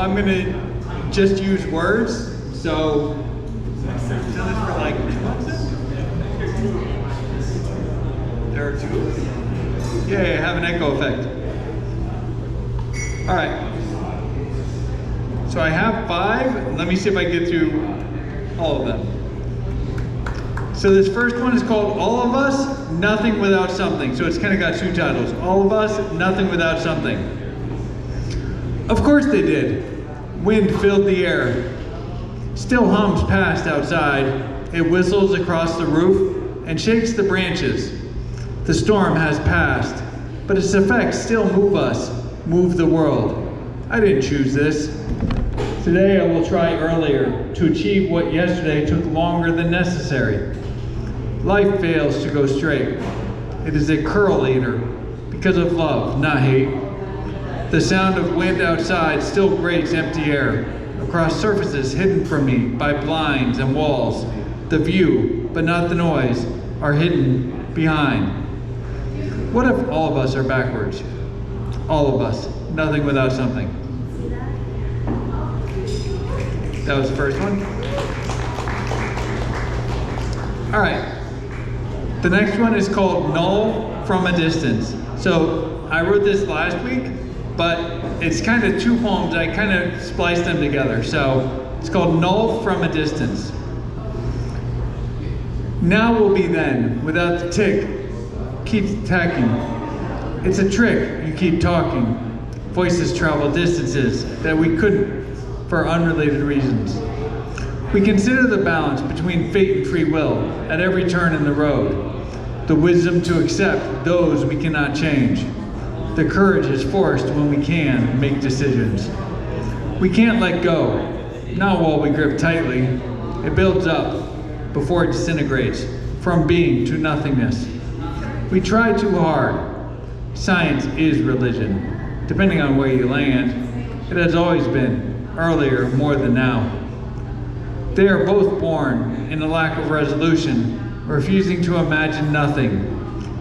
I'm gonna just use words. So I've done this for like 2 months now. There are 2. Yeah, have an echo effect. All right. So I have 5. Let me see if I get through all of them. So this first one is called All of Us, Nothing Without Something. So it's kind of got 2 titles. All of Us, Nothing Without Something. Of course they did. Wind filled the air. Still hums past outside. It whistles across the roof and shakes the branches. The storm has passed, but its effects still move us, move the world. I didn't choose this. Today I will try earlier to achieve what yesterday took longer than necessary. Life fails to go straight. It is a curl eater because of love, not hate. The sound of wind outside still grates empty air across surfaces hidden from me by blinds and walls. The view, but not the noise, are hidden behind. What if all of us are backwards? All of us, nothing without something. That was the first one. All right. The next one is called Null from a Distance. So I wrote this last week, but it's kind of 2 poems. I kind of spliced them together. So it's called Null from a Distance. Now will be then, without the tick, keeps tacking. It's a trick, you keep talking. Voices travel distances that we couldn't for unrelated reasons. We consider the balance between fate and free will at every turn in the road. The wisdom to accept those we cannot change. The courage is forced when we can make decisions. We can't let go, not while we grip tightly. It builds up before it disintegrates, from being to nothingness. We try too hard. Science is religion, depending on where you land. It has always been, earlier more than now. They are both born in a lack of resolution, refusing to imagine nothing.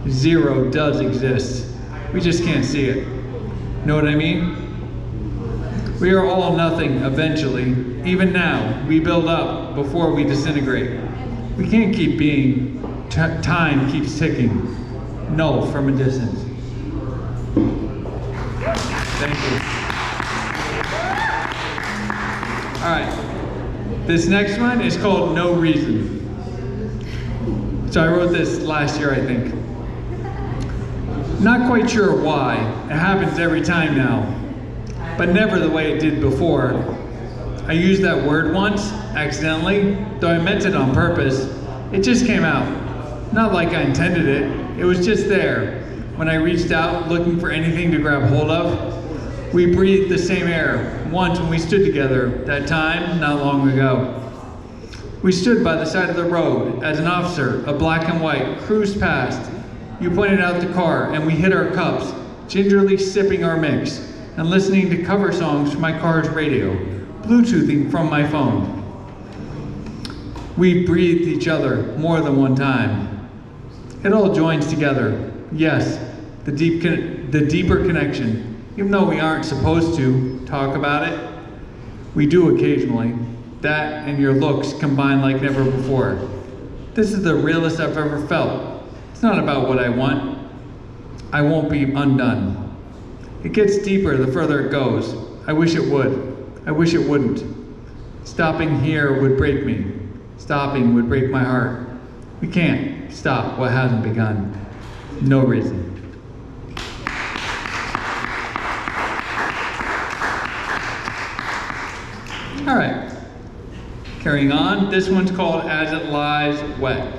Zero does exist. We just can't see it. Know what I mean? We are all nothing eventually. Even now, we build up before we disintegrate. We can't keep being. Time keeps ticking. Null from a distance. Thank you. All right. This next one is called No Reason. So I wrote this last year, I think. Not quite sure why. It happens every time now, but never the way it did before. I used that word once, accidentally, though I meant it on purpose. It just came out. Not like I intended it. It was just there. When I reached out, looking for anything to grab hold of, we breathed the same air once when we stood together, that time not long ago. We stood by the side of the road as an officer, a black and white, cruised past. You pointed out the car and we hit our cups, gingerly sipping our mix and listening to cover songs from my car's radio, Bluetoothing from my phone. We breathed each other more than one time. It all joins together. Yes, the deeper connection. Even though we aren't supposed to talk about it, we do occasionally. That and your looks combine like never before. This is the realest I've ever felt. It's not about what I want. I won't be undone. It gets deeper the further it goes. I wish it would. I wish it wouldn't. Stopping here would break me. Stopping would break my heart. We can't stop what hasn't begun. No reason. All right, carrying on. This one's called As It Lies Wet.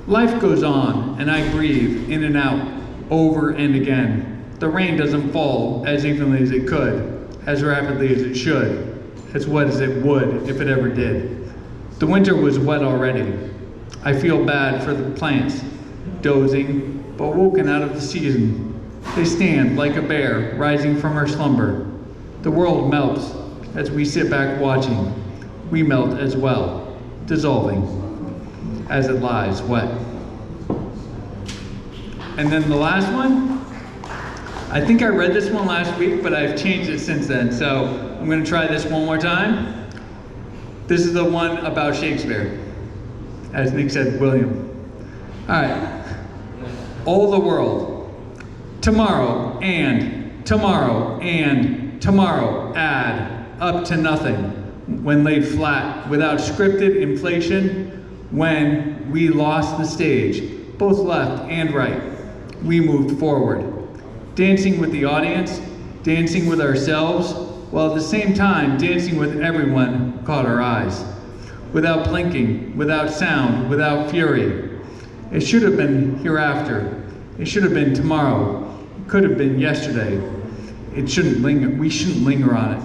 Life goes on, and I breathe in and out, over and again. The rain doesn't fall as evenly as it could, as rapidly as it should, as wet as it would if it ever did. The winter was wet already. I feel bad for the plants, dozing, but woken out of the season. They stand like a bear rising from her slumber. The world melts as we sit back watching. We melt as well, dissolving as it lies wet. And then the last one, I think I read this one last week, but I've changed it since then, so I'm going to try this one more time. This is the one about Shakespeare. As Nick said, William. All right. All the world. Tomorrow and tomorrow and tomorrow. Add up to nothing. When laid flat, without scripted inflation, when we lost the stage, both left and right, we moved forward. Dancing with the audience, dancing with ourselves, while at the same time dancing with everyone who caught our eyes. Without blinking, without sound, without fury. It should have been hereafter. It should have been tomorrow. It could have been yesterday. It shouldn't linger. We shouldn't linger on it.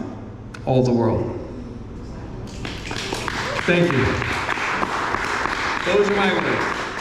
All the world. Thank you. Those are my words.